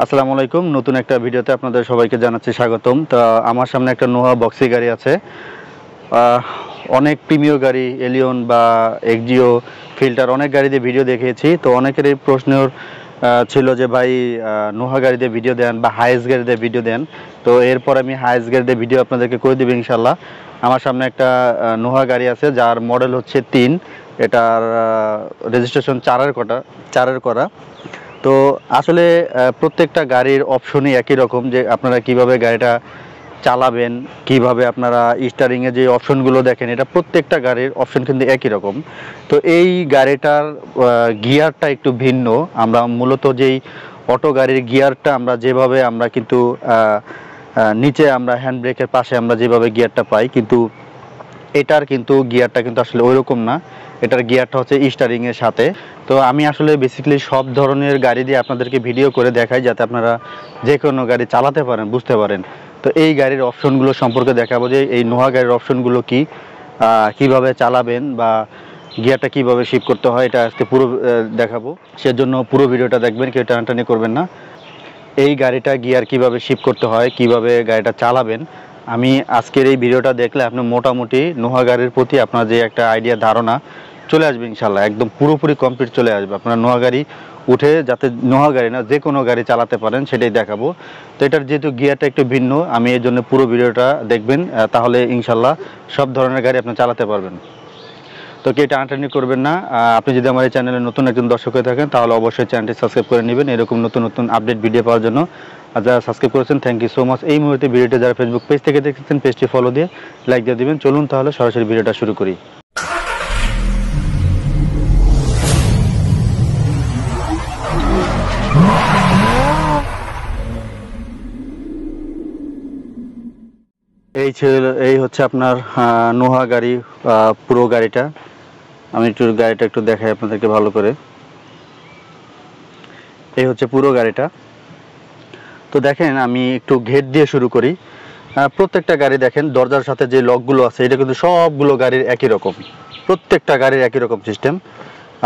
আসসালামু আলাইকুম। নতুন একটা ভিডিওতে আপনাদের সবাইকে জানাচ্ছি স্বাগতম। তো আমার সামনে একটা নোহা বক্সি গাড়ি আছে। অনেক প্রিমিয় গাড়ি, এলিয়ন বা এক্সজিও, ফিল্টার, অনেক গাড়িতে ভিডিও দেখিয়েছি। তো অনেকেরই প্রশ্ন ছিল যে ভাই নোহা গাড়িতে ভিডিও দেন বা হাইস গাড়িতে ভিডিও দেন। তো এরপর আমি হাইস গাড়িতে ভিডিও আপনাদেরকে করে দেবো ইনশাল্লাহ। আমার সামনে একটা নোহা গাড়ি আছে যার মডেল হচ্ছে 3, এটার রেজিস্ট্রেশন 4-এর করা। তো আসলে প্রত্যেকটা গাড়ির অপশনই একই রকম, যে আপনারা কিভাবে গাড়িটা চালাবেন, কিভাবে আপনারা স্টারিংয়ে যে অপশনগুলো দেখেন, এটা প্রত্যেকটা গাড়ির অপশন কিন্তু একই রকম। তো এই গাড়িটার গিয়ারটা একটু ভিন্ন। আমরা মূলত যেই অটো গাড়ির গিয়ারটা আমরা যেভাবে আমরা কিন্তু নিচে আমরা হ্যান্ড ব্রেকের পাশে আমরা যেভাবে গিয়ারটা পাই, কিন্তু এটার কিন্তু গিয়ারটা কিন্তু আসলে ওইরকম না। এটার গিয়ারটা হচ্ছে স্টারিংয়ের সাথে। তো আমি আসলে বেসিক্যালি সব ধরনের গাড়ি দিয়ে আপনাদেরকে ভিডিও করে দেখাই, যাতে আপনারা যে কোনো গাড়ি চালাতে পারেন, বুঝতে পারেন। তো এই গাড়ির অপশনগুলো সম্পর্কে দেখাবো, যে এই নোহা গাড়ির অপশনগুলো কি, কিভাবে চালাবেন বা গিয়ারটা কিভাবে শিফট করতে হয়, এটা আজকে পুরো দেখাবো। সেজন্য পুরো ভিডিওটা দেখবেন, কেউ টানাটানি করবেন না। এই গাড়িটা গিয়ার কিভাবে শিফট করতে হয়, কিভাবে গাড়িটা চালাবেন, আমি আজকের এই ভিডিওটা দেখলে আপনি মোটামুটি নোহা গাড়ির প্রতি আপনার যে একটা আইডিয়া, ধারণা চলে আসবে ইনশাল্লাহ। একদম পুরোপুরি কমপ্লিট চলে আসবে। আপনার নোহা গাড়ি উঠে যাতে নোহা গাড়ি না যে কোনো গাড়ি চালাতে পারেন, সেটাই দেখাবো। তো এটার যেহেতু গিয়ারটা একটু ভিন্ন, আমি এই জন্য পুরো ভিডিওটা দেখবেন, তাহলে ইনশাল্লাহ সব ধরনের গাড়ি আপনি চালাতে পারবেন। তো কে টানাটানি করবেন না। আপনি যদি আমার এই চ্যানেলে নতুন একজন দর্শক হয়ে থাকেন, তাহলে অবশ্যই চ্যানেলটি সাবস্ক্রাইব করে নেবেন এরকম নতুন নতুন আপডেট ভিডিও পাওয়ার জন্য। আর যারা সাবস্ক্রাইব করেছেন, থ্যাংক ইউ সো মাচ। এই মুহূর্তে ভিডিওটি যারা ফেসবুক পেজ থেকে দেখছেন, পেজটি ফলো দিয়ে লাইক দিয়ে দিবেন। চলুন তাহলে সরাসরি ভিডিওটা শুরু করি। এই হচ্ছে আপনার নোহা গাড়ি, পুরো গাড়িটা। আমি গাড়িটা একটু দেখাই আপনাদেরকে ভালো করে। এই হচ্ছে পুরো গাড়িটা। তো দেখেন, আমি একটু গেট দিয়ে শুরু করি। প্রত্যেকটা গাড়ি দেখেন, দরজার সাথে যে লকগুলো আছে, এটা কিন্তু সবগুলো গাড়ির একই রকম। প্রত্যেকটা গাড়ির একই রকম সিস্টেম।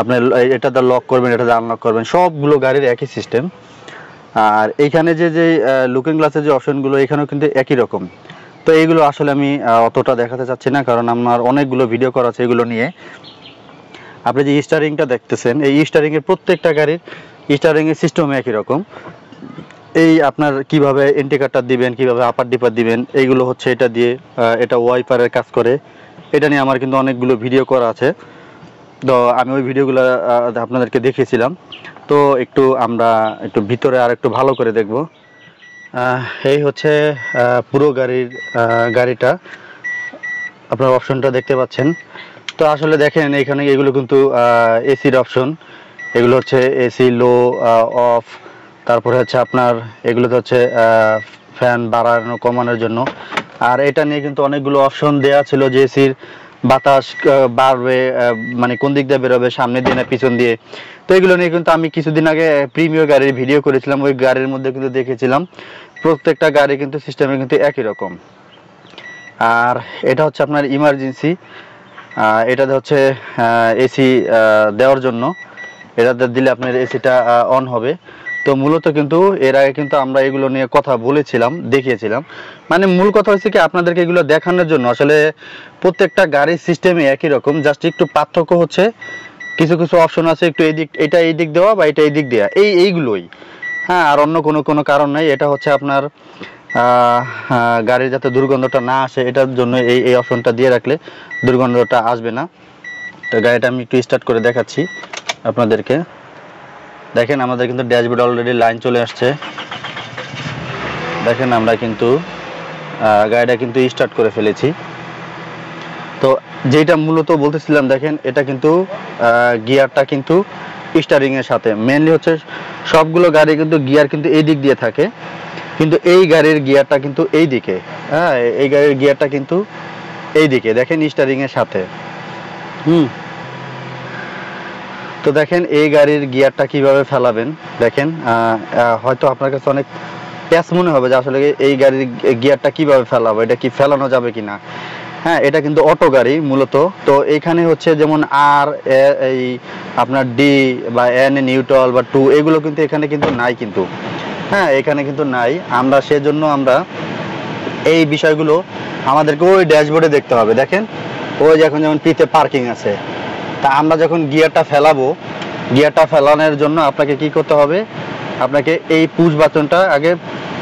আপনি এটা দা লক করবেন, এটা দা আনলক করবেন, সবগুলো গাড়ির একই সিস্টেম। আর এইখানে যে যে লুকিং গ্লাসের যে অপশনগুলো, এখানেও কিন্তু একই রকম। তো এইগুলো আসলে আমি অতটা দেখাতে চাচ্ছি না, কারণ আমার অনেকগুলো ভিডিও করা আছে এগুলো নিয়ে। আপনি যে স্টারিংটা দেখতেছেন, এই স্টারিংয়ের প্রত্যেকটা গাড়ির স্টারিংয়ের সিস্টেম একই রকম। এই আপনার কিভাবে ইন্ডিকেটর দিবেন, কিভাবে আপার ডিপার দিবেন, এইগুলো হচ্ছে এটা দিয়ে। এটা ওয়াইপারের কাজ করে। এটা নিয়ে আমার কিন্তু অনেকগুলো ভিডিও করা আছে। তো আমি ওই ভিডিওগুলো আপনাদেরকে দেখিয়েছিলাম। তো আমরা একটু ভিতরে আর একটু ভালো করে দেখব। এই হচ্ছে পুরো গাড়িটা আপনার অপশনটা দেখতে পাচ্ছেন। তো আসলে দেখেন, এখানে এগুলো কিন্তু এসির অপশন। এগুলো হচ্ছে এসি লো, অফ। তারপরে হচ্ছে আপনার এগুলোতে হচ্ছে ফ্যান বাড়ানো কমানোর জন্য। আর এটা নিয়ে কিন্তু অনেকগুলো অপশন দেওয়া ছিল, যে এসির বাতাস বাড়বে, মানে কোন দিক দিয়ে বেরোবে, সামনে দিয়ে না পিছন দিয়ে। তো এগুলো নিয়ে কিন্তু আমি কিছুদিন আগে প্রিমিয়ার গাড়ির ভিডিও করেছিলাম। ওই গাড়ির মধ্যে কিন্তু দেখেছিলাম প্রত্যেকটা গাড়ি কিন্তু সিস্টেমে কিন্তু একই রকম। আর এটা হচ্ছে আপনার ইমার্জেন্সি। এটাতে হচ্ছে এসি দেওয়ার জন্য। এটাতে দিলে আপনার এসিটা অন হবে। তো মূলত কিন্তু এর আগে কিন্তু আমরা এগুলো নিয়ে কথা বলেছিলাম, দেখিয়েছিলাম। মানে মূল কথা হচ্ছে কি, আপনাদেরকে এগুলো দেখানোর জন্য। আসলে প্রত্যেকটা গাড়ির সিস্টেমে একই রকম, জাস্ট একটু পার্থক্য হচ্ছে কিছু কিছু অপশন আছে, একটু এটা এই দিক দেওয়া বা এটা এই দিক দেওয়া, এইগুলোই। হ্যাঁ, আর অন্য কোনো কারণ নাই। এটা হচ্ছে আপনার গাড়ির যাতে দুর্গন্ধটা না আসে, এটার জন্য এই অপশনটা দিয়ে রাখলে দুর্গন্ধটা আসবে না। তো গাড়িটা আমি একটু স্টার্ট করে দেখাচ্ছি আপনাদেরকে। দেখেন, আমাদের কিন্তু ড্যাশবোর্ড অলরেডি লাইন চলে আসছে। দেখেন, আমরা কিন্তু গাড়িটা কিন্তু স্টার্ট করে ফেলেছি। তো যেটা মূলত বলতেছিলাম, দেখেন এটা কিন্তু গিয়ারটা কিন্তু স্টারিংয়ের সাথে। মেনলি হচ্ছে সবগুলো গাড়ি কিন্তু গিয়ার কিন্তু এই দিক দিয়ে থাকে, কিন্তু এই গাড়ির গিয়ারটা কিন্তু এই দিকে। হ্যাঁ, এই গাড়ির গিয়ারটা কিন্তু এই দিকে, দেখেন স্টারিংয়ের সাথে। তো দেখেন এই গাড়ির গিয়ারটা কিভাবে ফেলাবেন। দেখেন, হয়তো আপনার কাছে অনেক প্যাচ মনে হবে যে আসলে এই গাড়ির গিয়ারটা কিভাবে ফেলাবো, এটা কি ফেলানো যাবে কিনা। হ্যাঁ, এটা কিন্তু অটো গাড়ি মূলত। তো এইখানে হচ্ছে যেমন আর এই আপনার ডি বা এন নিউট্রাল বা টু, এগুলো কিন্তু এখানে কিন্তু নাই কিন্তু। হ্যাঁ, এখানে কিন্তু নাই। আমরা সেজন্য আমরা এই বিষয়গুলো আমাদেরকে ওই ড্যাশবোর্ডে দেখতে হবে। দেখেন ওই যে এখন যেমন পিতে পার্কিং আছে, তা আমরা যখন গিয়ারটা ফেলাবো, গিয়ারটা ফেলানোর জন্য আপনাকে কি করতে হবে, আপনাকে এই পুশ বাটনটা আগে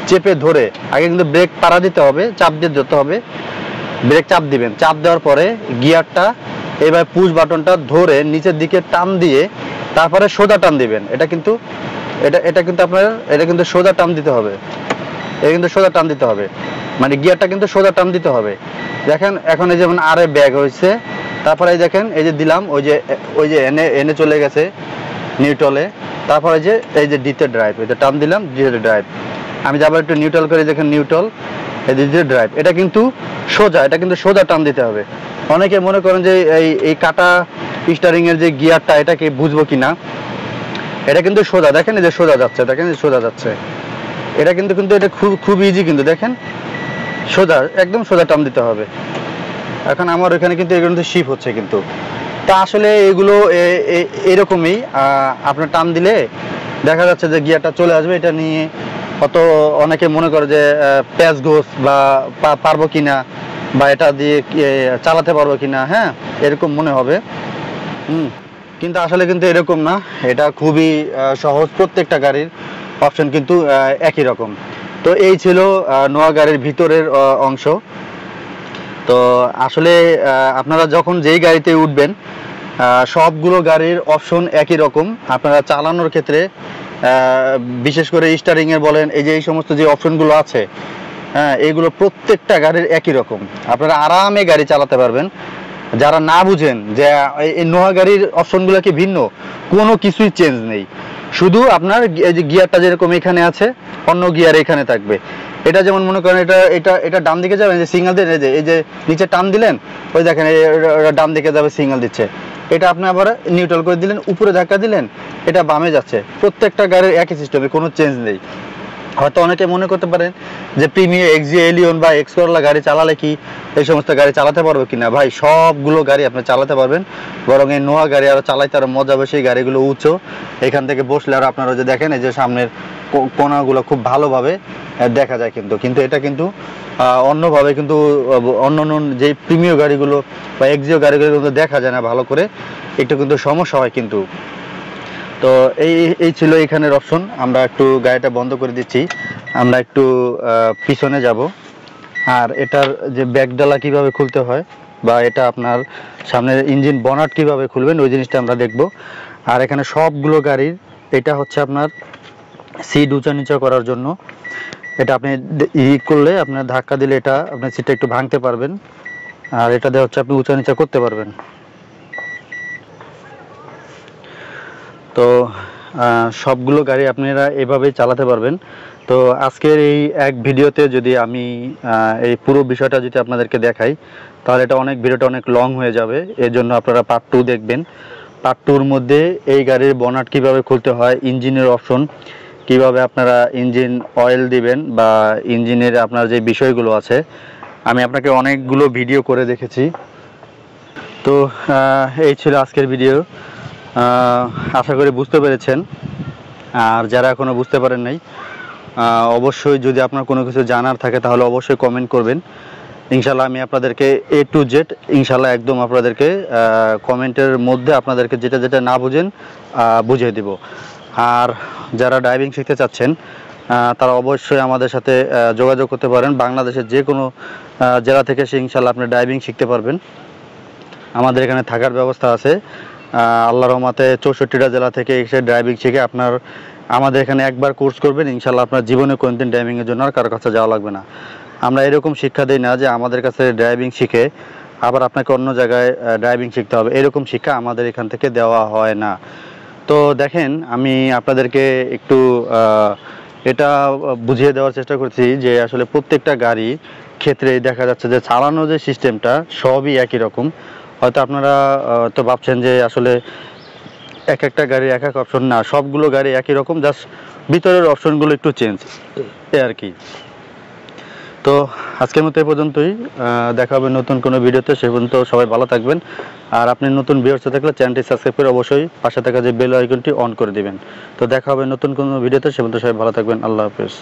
চেপে ধরে আগে কিন্তু ব্রেক পাড়া দিতে হবে, চাপ দিয়ে দিতে হবে, ব্রেক চাপ দিবেন, চাপ দেওয়ার পরে গিয়ারটা এবার পুশ বাটনটা ধরে নিচের দিকে টান দিয়ে তারপরে সোজা টান দিবেন। এটা কিন্তু এটা কিন্তু আপনার এটা কিন্তু সোজা টান দিতে হবে, এটা কিন্তু সোজা টান দিতে হবে, মানে গিয়ারটা কিন্তু সোজা টান দিতে হবে। দেখেন এখন এই যেমন আরে ব্যাগ হয়েছে, তারপরে এই দেখেন এই যে দিলাম, ওই যে এনে এনে চলে গেছে নিউট্রালে, তারপরে এই যে ডিতে ড্রাইভ, এটা টান দিলাম ডিতে ড্রাইভ। আমি যাবার একটু নিউট্রাল করে দেখেন নিউট্রাল, এই ডিতে ড্রাইভ। এটা কিন্তু সোজা, এটা কিন্তু সোজা টান দিতে হবে। অনেকে মনে করেন যে এই কাটা স্টারিং এর যে গিয়ারটা এটাকে বুঝবো কিনা, এটা কিন্তু সোজা, দেখেন এই যে সোজা যাচ্ছে, দেখেন এই সোজা যাচ্ছে, এটা কিন্তু এটা খুব ইজি, কিন্তু দেখেন সোজা, একদম সোজা টান দিতে হবে। এখন আমার ওখানে কিন্তু এগুলো কিন্তু শিপ হচ্ছে কিন্তু, তা আসলে এগুলো এরকমই আপনার টান দিলে দেখা যাচ্ছে যে গিয়ারটা চলে আসবে। এটা নিয়ে অত অনেকে মনে করে যে প্যাচ ঘোষ বা পারবো কিনা, বা এটা দিয়ে চালাতে পারবো কিনা, হ্যাঁ এরকম মনে হবে। কিন্তু আসলে কিন্তু এরকম না, এটা খুবই সহজ। প্রত্যেকটা গাড়ির অপশন কিন্তু একই রকম। তো এই ছিল নোয়া গাড়ির ভিতরের অংশ। তো আসলে আপনারা যখন যেই গাড়িতে উঠবেন সবগুলো গাড়ির অপশন একই রকম। আপনারা চালানোর ক্ষেত্রে বিশেষ করে স্টারিং এর বলেন, এই যে এই সমস্ত যে অপশনগুলো আছে, হ্যাঁ এইগুলো প্রত্যেকটা গাড়ির একই রকম। আপনারা আরামে গাড়ি চালাতে পারবেন। যারা না বুঝেন যে এই নোয়া গাড়ির অপশনগুলো কি ভিন্ন, কোনো কিছুই চেঞ্জ নেই, শুধু আপনার এই যে গিয়ারটা যেরকম এখানে আছে অন্য গিয়ার এখানে থাকবে। এটা যেমন মনে করেন এটা এটা এটা ডান দিকে যাবে, যে সিগন্যাল দেন, এই যে নিচে টান দিলেন, ওই দেখেন ডান দিকে যাবে, সিগন্যাল দিচ্ছে। এটা আপনি আবার নিউট্রাল করে দিলেন, উপরে ধাক্কা দিলেন, এটা বামে যাচ্ছে। প্রত্যেকটা গাড়ির একই সিস্টেমে, কোনো চেঞ্জ নেই। হয়তো অনেকে মনে করতে পারেন যে প্রিমিয়ার এক্সজি এলিয়ন বা এক্স করলা গাড়ি চালালে কি এই সমস্ত গাড়ি চালাতে পারবো কিনা। ভাই সবগুলো গাড়ি আপনি চালাতে পারবেন, বরং এই নোয়া গাড়ি আরো চালাইতে আরো মজা বেশি। গাড়িগুলো উঁচু, এখান থেকে বসলে আর আপনারা যে দেখেন এই যে সামনের কোনাগুলো খুব ভালোভাবে দেখা যায়। কিন্তু এটা কিন্তু অন্যভাবে কিন্তু অন্য যে প্রিমিয়ার গাড়িগুলো বা এক্সজিও গাড়িগুলো কিন্তু দেখা যায় না ভালো করে, একটু কিন্তু সমস্যা হয় কিন্তু। তো এই ছিল এখানের অপশন। আমরা একটু গাড়িটা বন্ধ করে দিচ্ছি, আমরা একটু পিছনে যাব। আর এটার যে ব্যাকডালা কিভাবে খুলতে হয়, বা এটা আপনার সামনের ইঞ্জিন বনাট কিভাবে খুলবেন, ওই জিনিসটা আমরা দেখব। আর এখানে সবগুলো গাড়ির এটা হচ্ছে আপনার সিট উঁচা নিচা করার জন্য। এটা আপনি করলে, আপনার ধাক্কা দিলে এটা আপনার সিটটা একটু ভাঙতে পারবেন, আর এটা দিয়ে হচ্ছে আপনি উঁচা নিচা করতে পারবেন। তো সবগুলো গাড়ি আপনারা এভাবেই চালাতে পারবেন। তো আজকের এই এক ভিডিওতে যদি আমি এই পুরো বিষয়টা যদি আপনাদেরকে দেখাই, তাহলে এটা ভিডিওটা অনেক লং হয়ে যাবে। এর জন্য আপনারা পার্ট 2 দেখবেন। পার্ট 2-র মধ্যে এই গাড়ির বনাট কিভাবে খুলতে হয়, ইঞ্জিনের অপশন কিভাবে আপনারা ইঞ্জিন অয়েল দিবেন, বা ইঞ্জিনের আপনার যে বিষয়গুলো আছে, আমি আপনাকে অনেকগুলো ভিডিও করে দেখেছি। তো এই ছিল আজকের ভিডিও। আশা করি বুঝতে পেরেছেন। আর যারা এখনও বুঝতে পারেন নাই, অবশ্যই যদি আপনার কোনো কিছু জানার থাকে তাহলে অবশ্যই কমেন্ট করবেন। ইনশাল্লাহ আমি আপনাদেরকে A to Z ইনশাল্লাহ একদম আপনাদেরকে কমেন্টের মধ্যে আপনাদেরকে যেটা যেটা না বুঝেন বুঝিয়ে দিব। আর যারা ড্রাইভিং শিখতে চাচ্ছেন তারা অবশ্যই আমাদের সাথে যোগাযোগ করতে পারেন। বাংলাদেশের যে কোনো জেলা থেকে ইনশাল্লাহ আপনি ড্রাইভিং শিখতে পারবেন। আমাদের এখানে থাকার ব্যবস্থা আছে। আল্লাহর রহমতে 64টা জেলা থেকে এসে ড্রাইভিং শিখে আমাদের এখানে একবার কোর্স করবেন, ইনশাল্লাহ আপনার জীবনে কোনোদিন ড্রাইভিংয়ের জন্য আর কারোর কাছে যাওয়া লাগবে না। আমরা এরকম শিক্ষা দিই না যে আমাদের কাছে ড্রাইভিং শিখে আবার আপনাকে অন্য জায়গায় ড্রাইভিং শিখতে হবে, এরকম শিক্ষা আমাদের এখান থেকে দেওয়া হয় না। তো দেখেন, আমি আপনাদেরকে একটু এটা বুঝিয়ে দেওয়ার চেষ্টা করছি যে আসলে প্রত্যেকটা গাড়ি ক্ষেত্রে দেখা যাচ্ছে যে চালানো যে সিস্টেমটা সবই একই রকম। হয়তো আপনারা তো ভাবছেন যে আসলে এক একটা গাড়ি এক এক অপশন, না, সবগুলো গাড়ি একই রকম, জাস্ট ভিতরের অপশনগুলো একটু চেঞ্জ, এ আর কি। তো আজকের মতো এই পর্যন্তই, দেখা হবে নতুন কোনো ভিডিওতে। সে পর্যন্ত সবাই ভালো থাকবেন। আর আপনি নতুন ভিউয়ার্স থাকলে চ্যানেলটি সাবস্ক্রাইব করে অবশ্যই পাশে থাকা যে বেল আইকনটি অন করে দিবেন। তো দেখা হবে নতুন কোনো ভিডিওতে, সে পর্যন্ত সবাই ভালো থাকবেন। আল্লাহ হাফেজ।